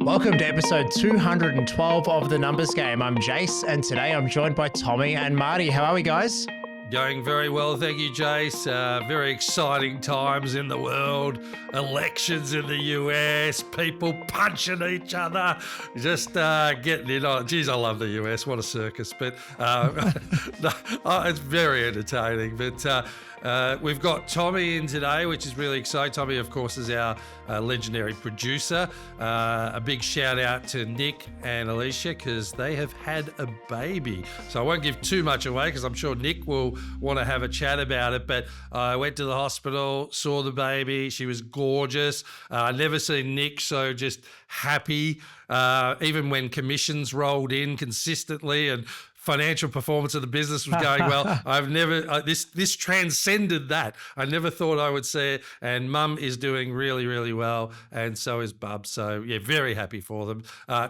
Welcome to episode 212 of The Numbers Game. I'm Jace, and today I'm joined by Tommy and Marty. How are we, guys? Going very well, thank you, Jace. Very exciting times in the world. Elections in the US, people punching each other, just getting in on it. Geez, I love the US. What a circus. But it's very entertaining. But we've got Tommy in today, which is really exciting. Tommy, of course, is our legendary producer. A big shout out to Nick and Alicia because they have had a baby. So I won't give too much away because I'm sure Nick will want to have a chat about it. But I went to the hospital, saw the baby. She was gorgeous. I've never seen Nick so just happy, even when commissions rolled in consistently and financial performance of the business was going well. I've never, this transcended that. I never thought I would see it. And Mum is doing really, really well. And so is Bub. So yeah, very happy for them.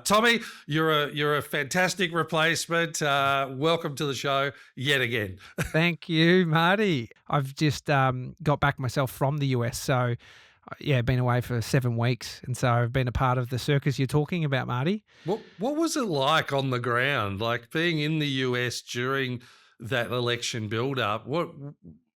Tommy, you're a fantastic replacement. Welcome to the show yet again. Thank you, Marty. I've just got back myself from the US. So yeah, been away for 7 weeks. And so I've been a part of the circus you're talking about, Marty. What was it like on the ground, like being in the US during that election build-up? What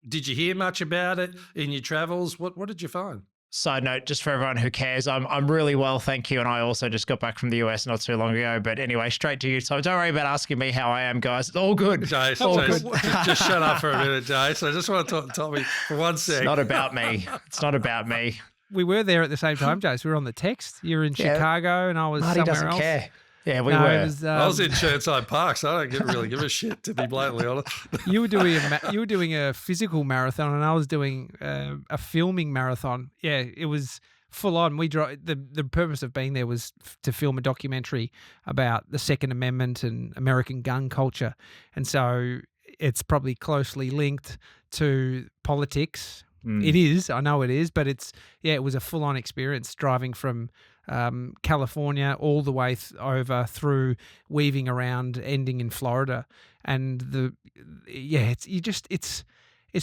did you hear much about it in your travels? What did you find? Side note, just for everyone who cares, I'm really well, thank you. And I also just got back from the US not too long ago. But anyway, straight to you. So don't worry about asking me how I am, guys. It's all good. Jace, all Jace, good. just shut up for a minute, Jace. I just want to talk to Tommy for 1 sec. It's not about me. It's not about me. We were there at the same time, Jace. We were on the text. You were in Chicago and I was Marty somewhere doesn't else. care. Yeah, we No, were. it was, I was in Chertside Park, so I don't really give a shit, to be blatantly honest. You were doing a physical marathon and I was doing a filming marathon. Yeah, it was full on. The purpose of being there was to film a documentary about the Second Amendment and American gun culture. And so it's probably closely linked to politics. It is, I know it is, but it was a full on experience driving from California all the way over through, weaving around, ending in Florida. And it's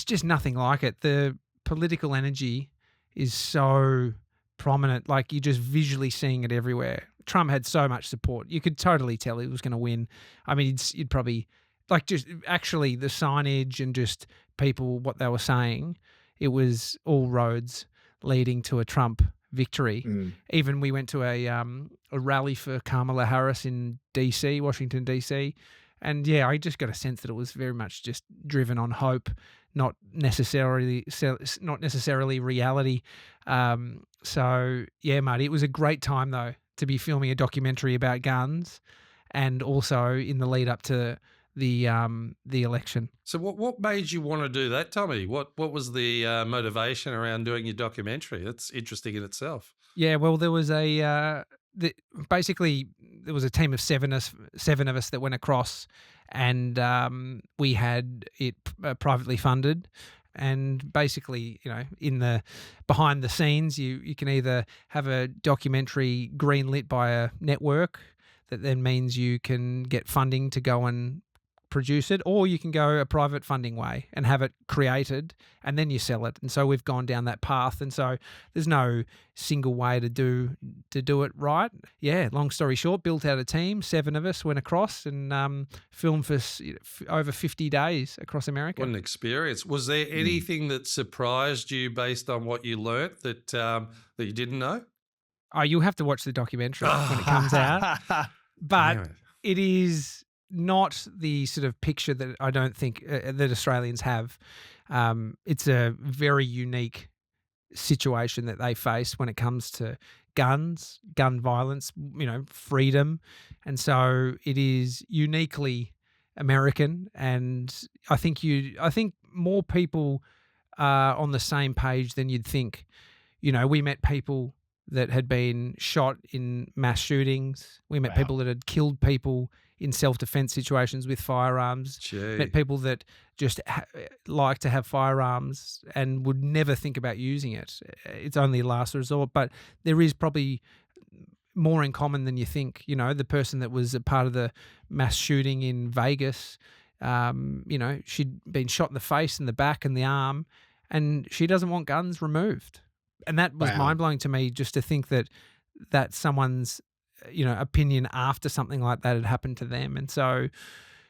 just nothing like it. The political energy is so prominent, like you're just visually seeing it everywhere. Trump had so much support. You could totally tell he was going to win. I mean, you'd probably, like, just actually the signage and just people, what they were saying, it was all roads leading to a Trump victory. Even we went to a rally for Kamala Harris in DC, Washington, DC. And yeah, I just got a sense that it was very much just driven on hope, not necessarily reality. So yeah, Marty, it was a great time though to be filming a documentary about guns, and also in the lead up to the election. So what made you want to do that, Tommy? What was the motivation around doing your documentary? That's interesting in itself. Yeah, well, there was basically there was a team of seven of us that went across, and we had it privately funded. And basically, in the behind the scenes, you can either have a documentary greenlit by a network that then means you can get funding to go and produce it, or you can go a private funding way and have it created and then you sell it. And so we've gone down that path, and so there's no single way to do it right. Yeah, long story short, built out a team, 7 of us went across and filmed for over 50 days across America. What an experience. Was there anything that surprised you based on what you learnt that you didn't know? Oh, you'll have to watch the documentary when it comes out. But it is not the sort of picture that I don't think that Australians have. It's a very unique situation that they face when it comes to guns, gun violence, freedom. And so it is uniquely American. And I think more people are on the same page than you'd think. We met people that had been shot in mass shootings. We met people that had killed people in self-defense situations with firearms. Met people that just like to have firearms and would never think about using it. It's only a last resort, but there is probably more in common than you think. The person that was a part of the mass shooting in Vegas, she'd been shot in the face and the back and the arm, and she doesn't want guns removed. And that was mind-blowing to me, just to think that someone's opinion after something like that had happened to them. And so,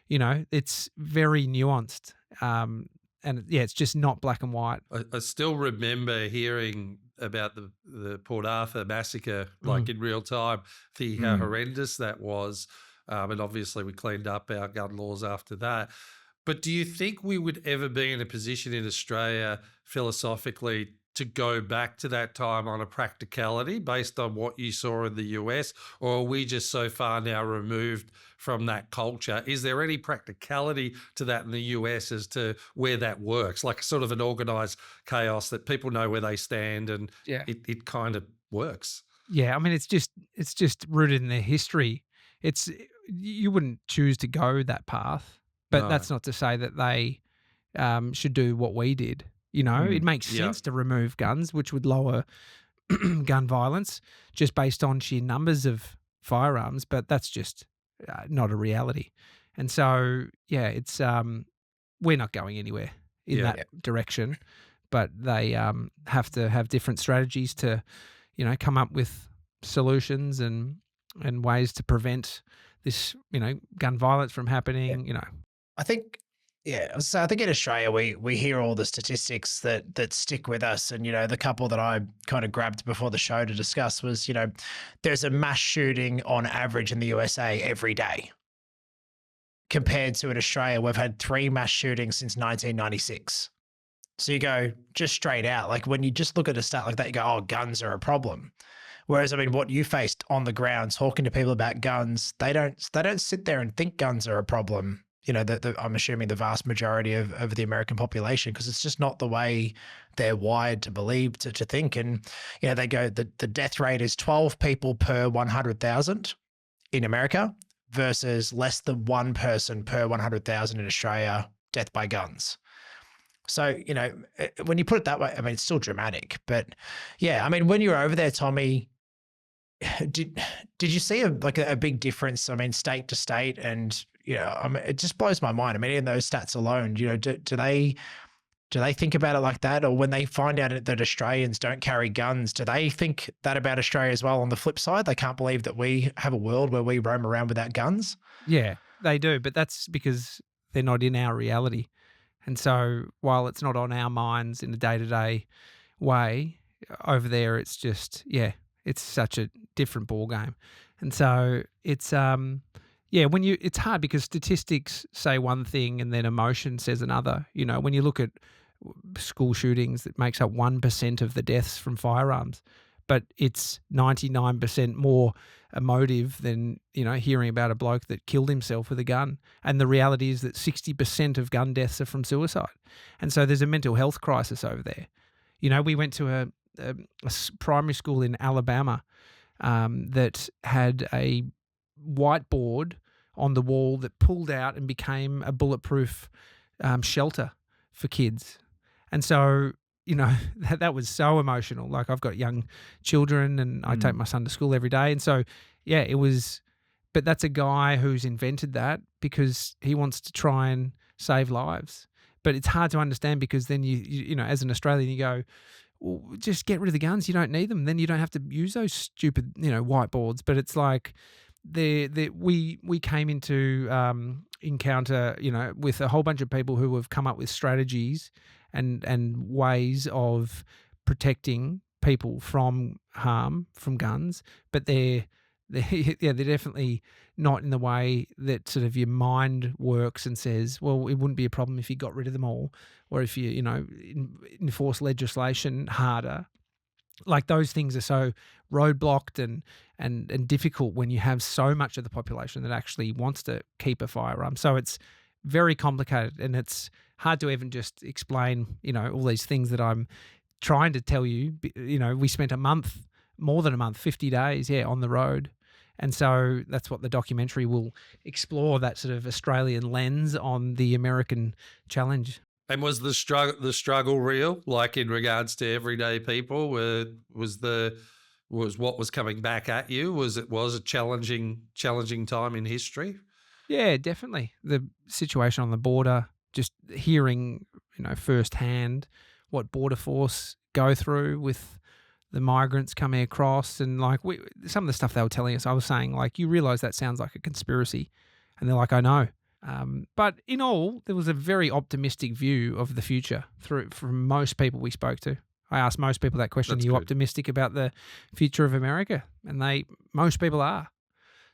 it's very nuanced. And yeah, it's just not black and white. I still remember hearing about the Port Arthur massacre, like in real time, how horrendous that was. And obviously we cleaned up our gun laws after that. But do you think we would ever be in a position in Australia philosophically to go back to that time on a practicality based on what you saw in the US? Or are we just so far now removed from that culture? Is there any practicality to that in the US as to where that works? Like sort of an organised chaos that people know where they stand and it kind of works. Yeah, I mean, it's just rooted in their history. You wouldn't choose to go that path, but No. that's not to say that they should do what we did. It makes sense to remove guns, which would lower gun violence just based on sheer numbers of firearms, but that's just not a reality. And so, yeah, it's we're not going anywhere in that direction, but they have to have different strategies to, come up with solutions and ways to prevent this, gun violence from happening. I think, so I think in Australia we hear all the statistics that stick with us, and the couple that I kind of grabbed before the show to discuss was there's a mass shooting on average in the USA every day, compared to in Australia we've had 3 mass shootings since 1996. So you go just straight out, like when you just look at a stat like that, you go, oh, guns are a problem. Whereas, I mean, what you faced on the ground, talking to people about guns, they don't sit there and think guns are a problem. I'm assuming the vast majority of the American population, because it's just not the way they're wired to believe, to think. And, they go, the death rate is 12 people per 100,000 in America versus less than 1 person per 100,000 in Australia, death by guns. So, when you put it that way, I mean, it's still dramatic. But yeah, I mean, when you were over there, Tommy, did you see a big difference? I mean, state to state, and I mean, it just blows my mind. I mean, in those stats alone, do they think about it like that? Or when they find out that Australians don't carry guns, do they think that about Australia as well? On the flip side, they can't believe that we have a world where we roam around without guns. Yeah, they do, but that's because they're not in our reality. And so while it's not on our minds in a day-to-day way, over there it's just, it's such a different ball game. And so it's it's hard because statistics say one thing and then emotion says another. When you look at school shootings, it makes up 1% of the deaths from firearms, but it's 99% more emotive than, hearing about a bloke that killed himself with a gun. And the reality is that 60% of gun deaths are from suicide. And so there's a mental health crisis over there. We went to a primary school in Alabama that had a whiteboard on the wall that pulled out and became a bulletproof shelter for kids. And so, that was so emotional. Like, I've got young children and I take my son to school every day. And so, it was, but that's a guy who's invented that because he wants to try and save lives. But it's hard to understand because then you as an Australian, you go, well, just get rid of the guns. You don't need them. Then you don't have to use those stupid, whiteboards. But it's like we came into encounter, with a whole bunch of people who have come up with strategies and ways of protecting people from harm from guns, but they're definitely not in the way that sort of your mind works and says, well, it wouldn't be a problem if you got rid of them all, or if you enforce legislation harder. Like, those things are so roadblocked and difficult when you have so much of the population that actually wants to keep a firearm. So it's very complicated, and it's hard to even just explain, all these things that I'm trying to tell you. We spent more than a month, 50 days, on the road. And so that's what the documentary will explore, that sort of Australian lens on the American challenge. And was the struggle real? Like, in regards to everyday people, was what was coming back at you? Was a challenging time in history? Yeah, definitely. The situation on the border, just hearing, firsthand what Border Force go through with the migrants coming across, and like some of the stuff they were telling us, I was saying like, you realize that sounds like a conspiracy, and they're like, I know. But in all, there was a very optimistic view of the future from most people we spoke to. I asked most people that question: That's are you good. optimistic about the future of America? And most people are.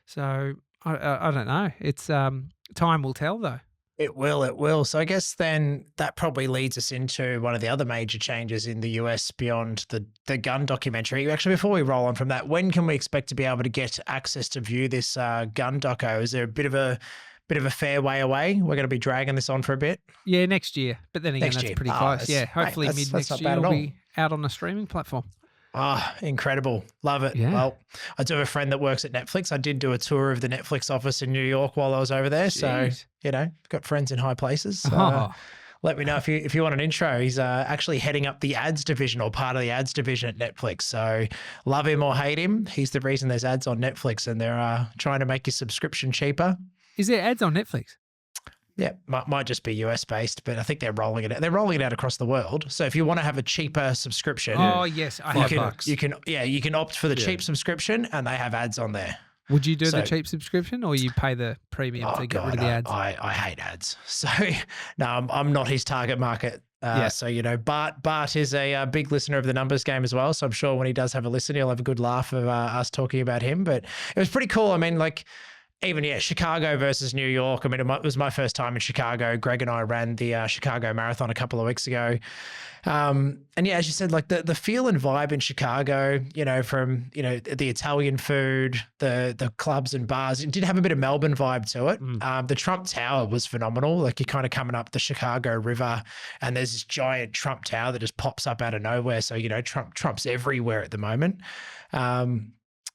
So I don't know. It's time will tell, though. It will, it will. So I guess then that probably leads us into one of the other major changes in the US beyond the gun documentary. Actually, before we roll on from that, when can we expect to be able to get access to view this gun doco? Is there a bit of a fair way away? We're going to be dragging this on for a bit. Yeah, next year. But then again, Next that's year. pretty Oh, close. that's- Yeah, hopefully mate, mid that's next not year bad at it'll all. be out on a streaming platform. Ah, incredible. Love it. Yeah. Well, I do have a friend that works at Netflix. I did do a tour of the Netflix office in New York while I was over there. Jeez. So, got friends in high places. Oh. Let me know if you want an intro. He's actually heading up the ads division, or part of the ads division at Netflix. So love him or hate him, he's the reason there's ads on Netflix, and they're trying to make your subscription cheaper. Is there ads on Netflix? Yeah, might just be US based, but I think they're rolling it out. They're rolling it out across the world. So if you want to have a cheaper subscription, Oh, yes. I have. $5. you can opt for the cheap subscription, and they have ads on there. Would you do the So- cheap subscription, or you pay the premium to get rid of the ads? I hate ads. So no, I'm not his target market. Yeah. So, Bart is a big listener of the numbers game as well. So I'm sure when he does have a listen, he'll have a good laugh of us talking about him. But it was pretty cool. I mean, like, even, Chicago versus New York. I mean, it was my first time in Chicago. Greg and I ran the Chicago Marathon a couple of weeks ago. And yeah, as you said, like the feel and vibe in Chicago, from, the Italian food, the clubs and bars, it did have a bit of Melbourne vibe to it. The Trump Tower was phenomenal. Like, you're kind of coming up the Chicago River, and there's this giant Trump Tower that just pops up out of nowhere. So, Trump's everywhere at the moment.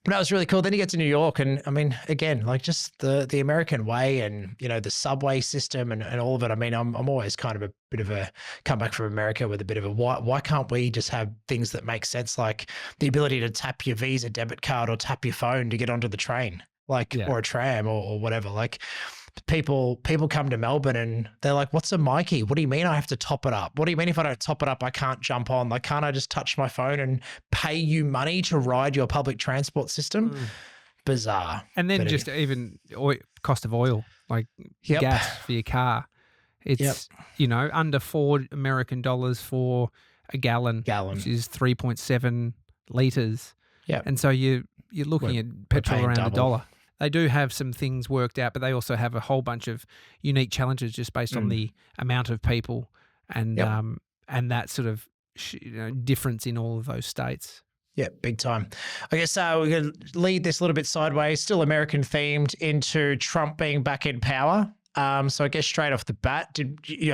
But that was really cool. Then you get to New York, and I mean, again, like, just the American way, and the subway system and all of it. I mean, I'm always kind of a bit of a comeback from America with a bit of a why can't we just have things that make sense, like the ability to tap your Visa debit card or tap your phone to get onto the train, like, or a tram or whatever. Like, people come to Melbourne and they're like, what's a Mikey? What do you mean I have to top it up? What do you mean if I don't top it up, I can't jump on? Like, can't I just touch my phone and pay you money to ride your public transport system? Bizarre. And then But just even cost of oil, like Yep. gas for your car. It's, under $4 for a gallon, which is 3.7 litres. Yeah. And so you're looking at petrol paying around double. $1. They do have some things worked out, but they also have a whole bunch of unique challenges just based on the amount of people and that sort of difference in all of those states. Yeah, big time. I guess we're going to lead this a little bit sideways, still American themed, into Trump being back in power. So I guess straight off the bat,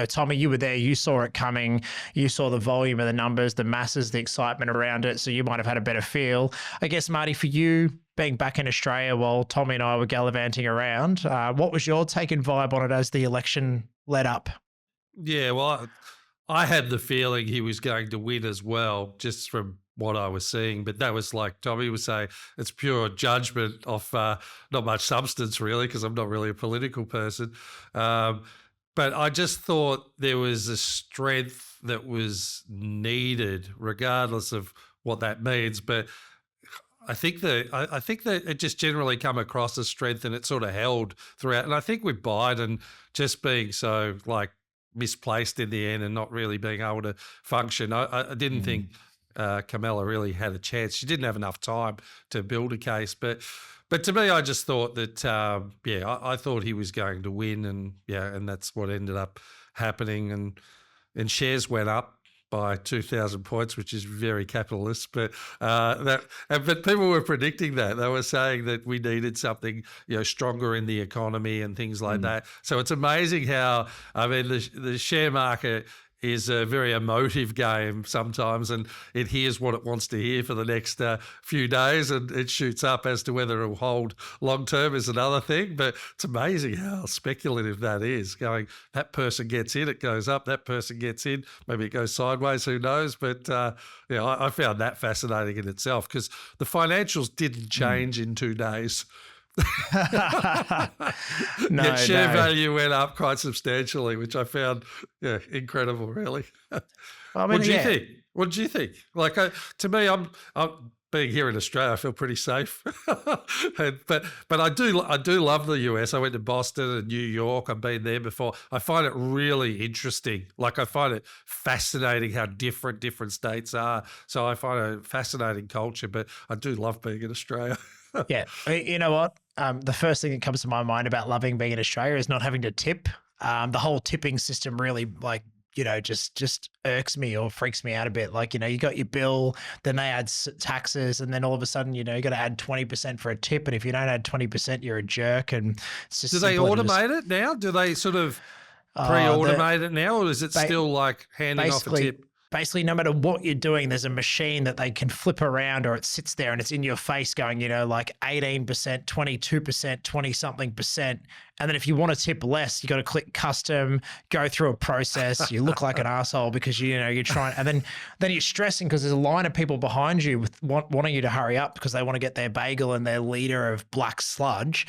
Tommy, you were there, you saw it coming, you saw the volume of the numbers, the masses, the excitement around it, so you might have had a better feel. I guess, Marty, for you, being back in Australia while Tommy and I were gallivanting around, what was your take and vibe on it as the election led up? Yeah, well, I had the feeling he was going to win as well, just from what I was seeing. But that was, like Tommy was saying, it's pure judgment of not much substance, really, because I'm not really a political person. But I just thought there was a strength that was needed, regardless of what that means. But I think that it just generally come across as strength, and it sort of held throughout. And I think with Biden just being so, like, misplaced in the end and not really being able to function, I didn't think Kamala really had a chance. She didn't have enough time to build a case. But to me, I just thought that, I thought he was going to win, and that's what ended up happening. And shares went up by 2,000 points, which is very capitalist. But but people were predicting that. They were saying that we needed something, stronger in the economy and things like that. So it's amazing how, I mean, the share market is a very emotive game sometimes, and it hears what it wants to hear for the next few days, and it shoots up. As to whether it will hold long term is another thing, but it's amazing how speculative that is. Going, that person gets in, it goes up, that person gets in, maybe it goes sideways, who knows? But I found that fascinating in itself, because the financials didn't change in 2 days. Yet No, share no. value went up quite substantially, which I found incredible, really. I What mean, do you yeah. think? What do you think? Like, to me, I'm being here in Australia, I feel pretty safe. but I do love the US. I went to Boston and New York. I've been there before. I find it really interesting. Like, I find it fascinating how different states are. So I find a fascinating culture. But I do love being in Australia. Yeah. You know what? The first thing that comes to my mind about loving being in Australia is not having to tip. The whole tipping system really just irks me or freaks me out a bit. Like, you got your bill, then they add taxes, and then all of a sudden, you got to add 20% for a tip. And if you don't add 20%, you're a jerk. And it's just Do they simpler to just, automate it now? Do they sort of the pre-automate it now, or is it ba- still like handing off a basically tip? basically no matter what you're doing, there's a machine that they can flip around, or it sits there and it's in your face going, like 18%, 22%, 20 something percent. And then if you want to tip less, you got to click custom, go through a process. You look like an asshole because you're trying, and then you're stressing because there's a line of people behind you with wanting you to hurry up because they want to get their bagel and their liter of black sludge,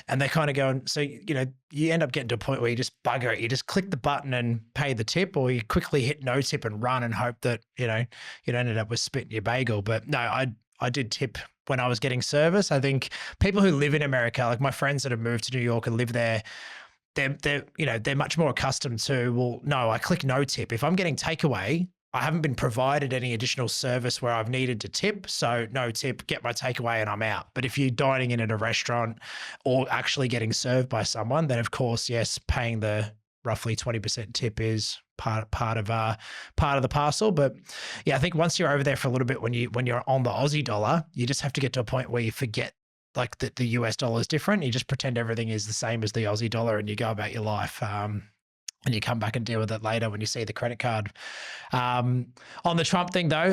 and they're kind of going. So you end up getting to a point where you just bugger it. You just click the button and pay the tip, or you quickly hit no tip and run and hope that you don't end up with spit in your bagel. But no, I did tip when I was getting service. I think people who live in America, like my friends that have moved to New York and live there, they're much more accustomed to, well, no, I click no tip. If I'm getting takeaway, I haven't been provided any additional service where I've needed to tip. So no tip, get my takeaway and I'm out. But if you're dining in at a restaurant or actually getting served by someone, then of course, yes, paying the roughly 20% tip is part of the parcel. But yeah, I think once you're over there for a little bit, when you're on the Aussie dollar, you just have to get to a point where you forget like that the US dollar is different. You just pretend everything is the same as the Aussie dollar and you go about your life. And you come back and deal with it later when you see the credit card. On the Trump thing though,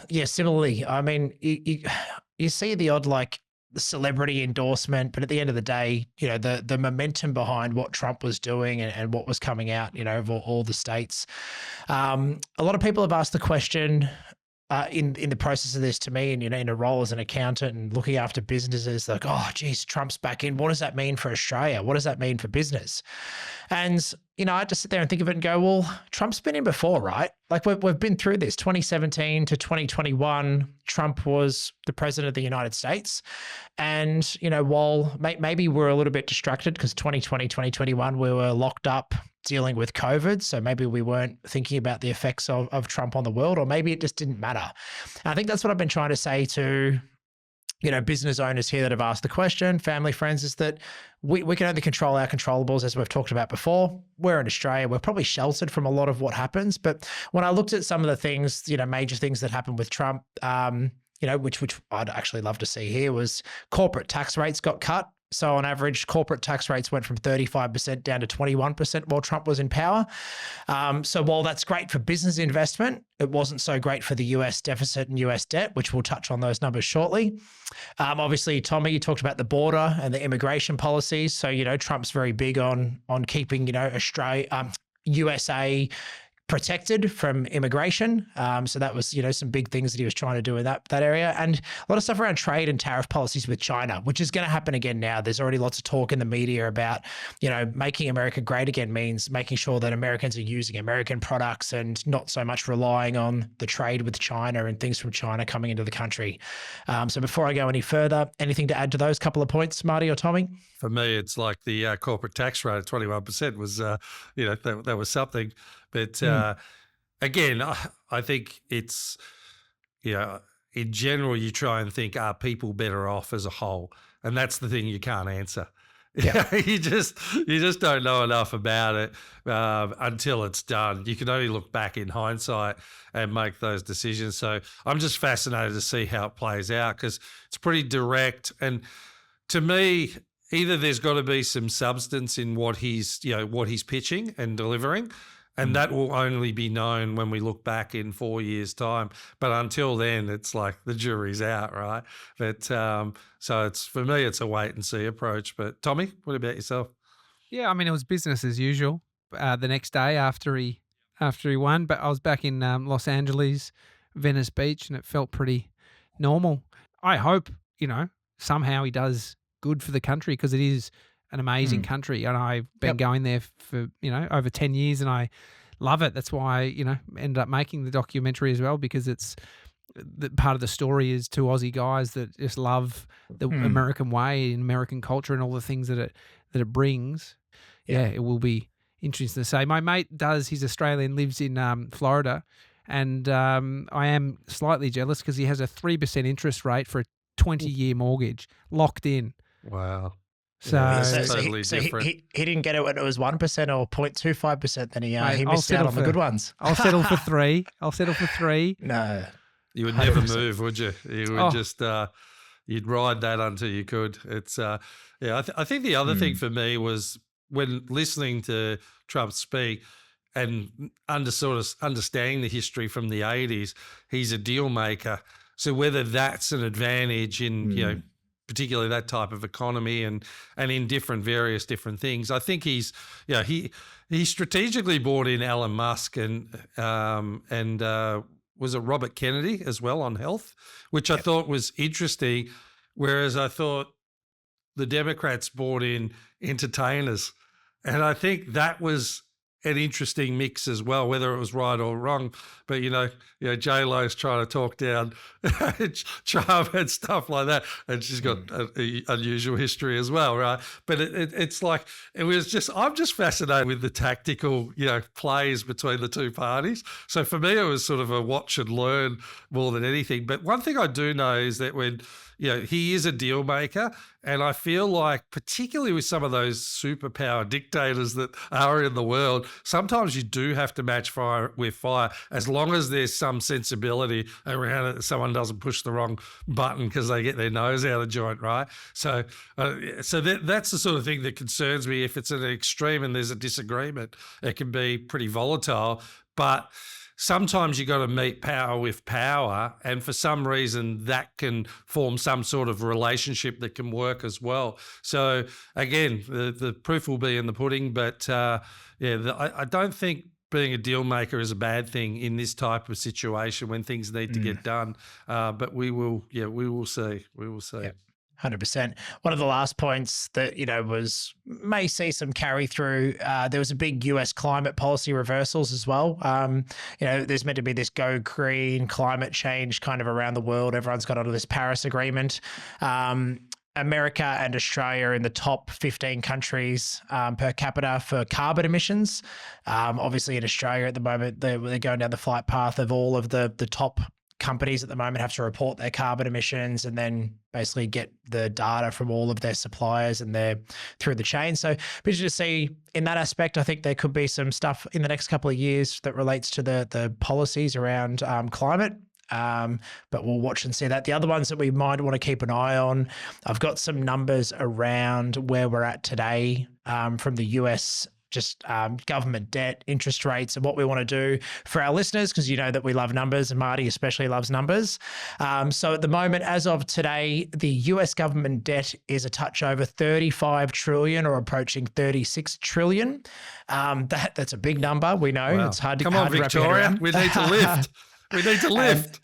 yeah, similarly, I mean, you see the odd like celebrity endorsement, but at the end of the day, the momentum behind what Trump was doing and what was coming out, of all the states. A lot of people have asked the question in the process of this to me, and in a role as an accountant and looking after businesses, like, oh, geez, Trump's back in. What does that mean for Australia? What does that mean for business? And I just sit there and think of it and go, well, Trump's been in before, right? Like we've been through this. 2017 to 2021, Trump was the president of the United States. And, while maybe we're a little bit distracted because 2020, 2021, we were locked up dealing with COVID. So maybe we weren't thinking about the effects of Trump on the world, or maybe it just didn't matter. And I think that's what I've been trying to say to business owners here that have asked the question, family, friends, is that we can only control our controllables, as we've talked about before. We're in Australia. We're probably sheltered from a lot of what happens. But when I looked at some of the things, major things that happened with Trump, which I'd actually love to see here, was corporate tax rates got cut. So on average, corporate tax rates went from 35% down to 21% while Trump was in power. So while that's great for business investment, it wasn't so great for the US deficit and US debt, which we'll touch on those numbers shortly. Obviously, Tommy, you talked about the border and the immigration policies. So, Trump's very big on keeping, Australia, USA protected from immigration. So that was, some big things that he was trying to do in that area, and a lot of stuff around trade and tariff policies with China, which is going to happen again now. There's already lots of talk in the media about, making America great again means making sure that Americans are using American products and not so much relying on the trade with China and things from China coming into the country. So before I go any further, anything to add to those couple of points, Marty or Tommy? For me, it's like the corporate tax rate of 21% was, that was something. But again, I think it's, in general, you try and think, are people better off as a whole? And that's the thing you can't answer. Yeah. you just don't know enough about it until it's done. You can only look back in hindsight and make those decisions. So I'm just fascinated to see how it plays out, because it's pretty direct. And to me, either there's got to be some substance in what he's pitching and delivering, and that will only be known when we look back in 4 years' time. But until then, it's like the jury's out, right? But so for me, it's a wait and see approach. But Tommy, what about yourself? Yeah, I mean, it was business as usual. The next day after he won, but I was back in Los Angeles, Venice Beach, and it felt pretty normal. I hope somehow he does good for the country, because it is an amazing country, and I've been going there for over 10 years, and I love it. That's why I ended up making the documentary as well, because it's part of the story is two Aussie guys that just love the American way and American culture and all the things that it brings. Yeah, it will be interesting to say. My mate he's Australian, lives in Florida, and I am slightly jealous because he has a 3% interest rate for a 20-year mortgage locked in. Wow. So, totally different. He didn't get it when it was 1% or 0.25%. Then he mate, missed out on the good ones. I'll settle for 3. I'll settle for 3. No. You would never move, would you? You would just you'd ride that until you could. It's I think the other thing for me was when listening to Trump speak and understanding the history from the 80s, he's a deal maker. So whether that's an advantage in particularly that type of economy and in various different things, I think he strategically brought in Elon Musk and was it Robert Kennedy as well on health, which I thought was interesting, whereas I thought the Democrats brought in entertainers. And I think that was an interesting mix as well, whether it was right or wrong. But, J-Lo's trying to talk down Trump and stuff like that. And she's got an unusual history as well, right? But it's like, I'm just fascinated with the tactical, plays between the two parties. So for me, it was sort of a watch and learn more than anything. But one thing I do know is that when, he is a deal maker. And I feel like, particularly with some of those superpower dictators that are in the world, sometimes you do have to match fire with fire, as long as there's some sensibility around it, that someone doesn't push the wrong button because they get their nose out of joint, right? So that's the sort of thing that concerns me. If it's at an extreme and there's a disagreement, it can be pretty volatile. But sometimes you got to meet power with power, and for some reason that can form some sort of relationship that can work as well. So again, the proof will be in the pudding, but I don't think being a deal maker is a bad thing in this type of situation when things need to get done. But we will see. We will see. Yep. 100%. One of the last points that, may see some carry through, there was a big US climate policy reversals as well. There's meant to be this go green climate change kind of around the world. Everyone's got onto this Paris Agreement. America and Australia are in the top 15 countries per capita for carbon emissions. Obviously in Australia at the moment, they're going down the flight path of all of the top companies at the moment have to report their carbon emissions and then basically get the data from all of their suppliers and they're through the chain. So interesting to see in that aspect. I think there could be some stuff in the next couple of years that relates to the policies around climate. But we'll watch and see that. The other ones that we might want to keep an eye on, I've got some numbers around where we're at today from the US, just government debt, interest rates, and what we want to do for our listeners, because you know that we love numbers, and Marty especially loves numbers. So at the moment, as of today, the US government debt is a touch over 35 trillion or approaching 36 trillion. That's a big number. We know. Wow. It's hard to Come on, Victoria. We need to lift. We need to lift.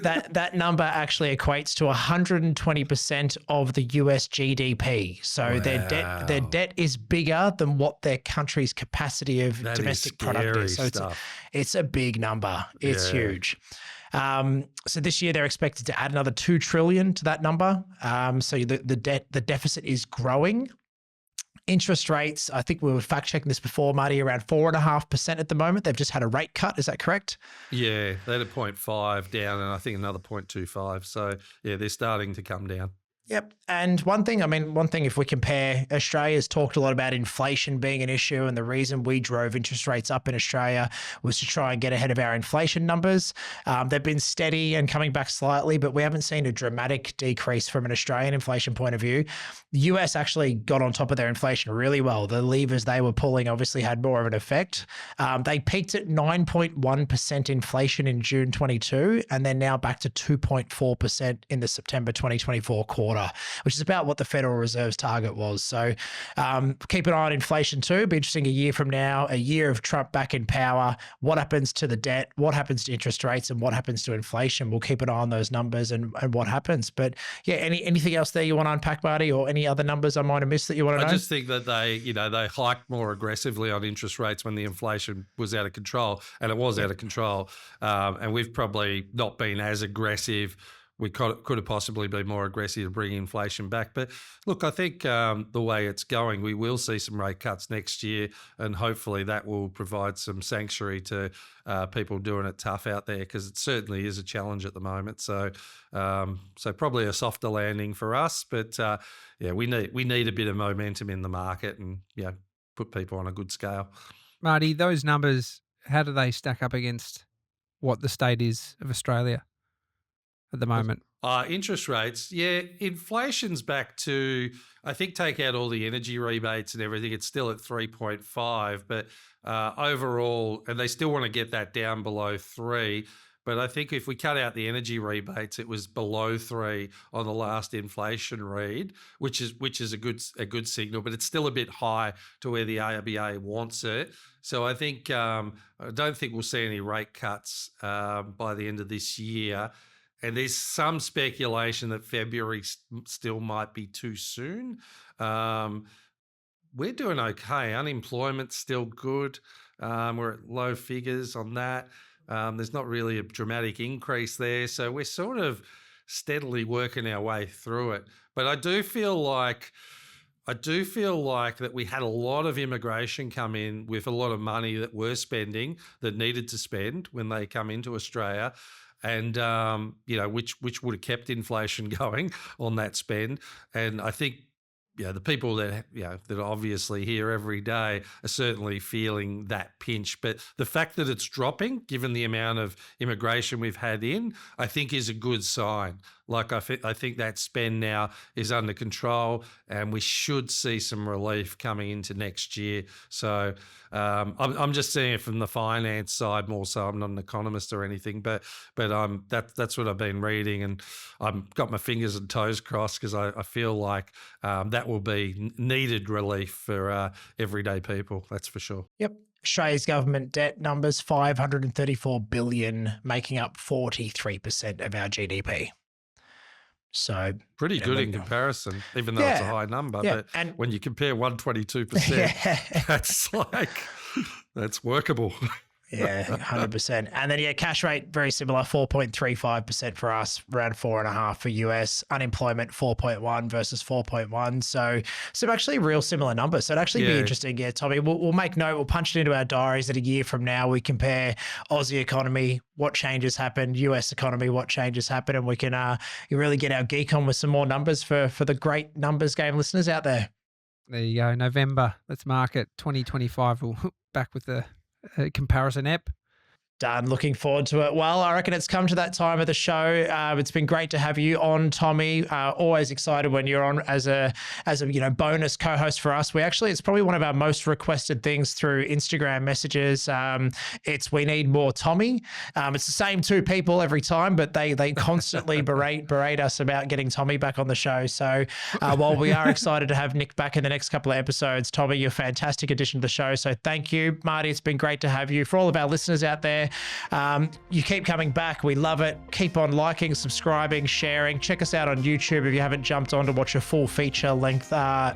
That number actually equates to 120% of the US GDP. So their debt is bigger than what their country's capacity of domestic product is. So it's a big number. It's huge. So this year they're expected to add another 2 trillion to that number. So the deficit is growing. Interest rates, I think we were fact checking this before, Marty, around 4.5% at the moment. They've just had a rate cut. Is that correct? Yeah, they had a 0.5 down and I think another 0.25. So yeah, they're starting to come down. Yep. And one thing, if we compare, Australia's talked a lot about inflation being an issue, and the reason we drove interest rates up in Australia was to try and get ahead of our inflation numbers. They've been steady and coming back slightly, but we haven't seen a dramatic decrease from an Australian inflation point of view. The US actually got on top of their inflation really well. The levers they were pulling obviously had more of an effect. They peaked at 9.1% inflation in June 22, and they're now back to 2.4% in the September 2024 quarter. which is about what the Federal Reserve's target was. So keep an eye on inflation too. Be interesting a year from now, a year of Trump back in power. What happens to the debt? What happens to interest rates? And what happens to inflation? We'll keep an eye on those numbers and what happens. But yeah, anything else there you want to unpack, Marty, or any other numbers I might have missed that you want to know? I just think that they hiked more aggressively on interest rates when the inflation was out of control, and it was out of control. And we've probably not been as aggressive. We could have possibly been more aggressive to bring inflation back. But look, I think the way it's going, we will see some rate cuts next year, and hopefully that will provide some sanctuary to people doing it tough out there, because it certainly is a challenge at the moment. So probably a softer landing for us. But yeah, we need a bit of momentum in the market, and put people on a good scale. Marty, those numbers, how do they stack up against what the state is of Australia at the moment? Interest rates, inflation's back to, I think, take out all the energy rebates and everything, it's still at 3.5, but overall, and they still want to get that down below 3. But I think if we cut out the energy rebates, it was below 3 on the last inflation read, which is a good signal, but it's still a bit high to where the ARBA wants it. So I think I don't think we'll see any rate cuts by the end of this year. And there's some speculation that February still might be too soon. We're doing okay. Unemployment's still good. We're at low figures on that. There's not really a dramatic increase there. So we're sort of steadily working our way through it. But I do feel like that we had a lot of immigration come in with a lot of money that we're spending, that needed to spend when they come into Australia. And, which would have kept inflation going on that spend. And I think, the people that are obviously here every day are certainly feeling that pinch. But the fact that it's dropping, given the amount of immigration we've had in, I think is a good sign. Like I think that spend now is under control, and we should see some relief coming into next year. So I'm just seeing it from the finance side more so. I'm not an economist or anything, but that's what I've been reading, and I've got my fingers and toes crossed, because I feel like that will be needed relief for everyday people. That's for sure. Yep. Australia's government debt numbers, $534 billion, making up 43% of our GDP. So pretty good in comparison, even though it's a high number. Yeah. But and when you compare 122%, that's workable. Yeah, 100%. And then, cash rate, very similar, 4.35% for us, around 4.5% for US. Unemployment, 4.1 versus 4.1. So some actually real similar numbers. So it'd actually be interesting. Yeah, Tommy, we'll make note. We'll punch it into our diaries that a year from now, we compare Aussie economy, what changes happened, US economy, what changes happened, and we can really get our geek on with some more numbers for the great numbers game listeners out there. There you go. November. Let's mark it. 2025. We'll back with the comparison app. Done. Looking forward to it. Well, I reckon it's come to that time of the show. It's been great to have you on, Tommy. Always excited when you're on as a bonus co-host for us. It's probably one of our most requested things through Instagram messages. It's we need more Tommy. It's the same two people every time, but they constantly berate us about getting Tommy back on the show. So while we are excited to have Nick back in the next couple of episodes, Tommy, you're a fantastic addition to the show. So thank you, Marty. It's been great to have you. For all of our listeners out there, you keep coming back. We love it. Keep on liking, subscribing, sharing. Check us out on YouTube if you haven't jumped on to watch a full feature-length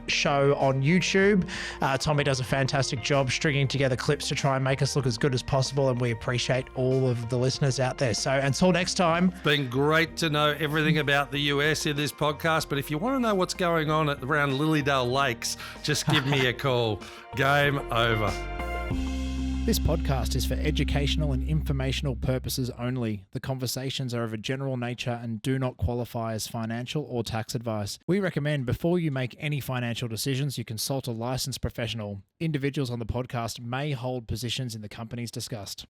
show on YouTube. Tommy does a fantastic job stringing together clips to try and make us look as good as possible, and we appreciate all of the listeners out there. So until next time. It's been great to know everything about the US in this podcast, but if you want to know what's going on around Lilydale Lakes, just give me a call. Game over. This podcast is for educational and informational purposes only. The conversations are of a general nature and do not qualify as financial or tax advice. We recommend before you make any financial decisions, you consult a licensed professional. Individuals on the podcast may hold positions in the companies discussed.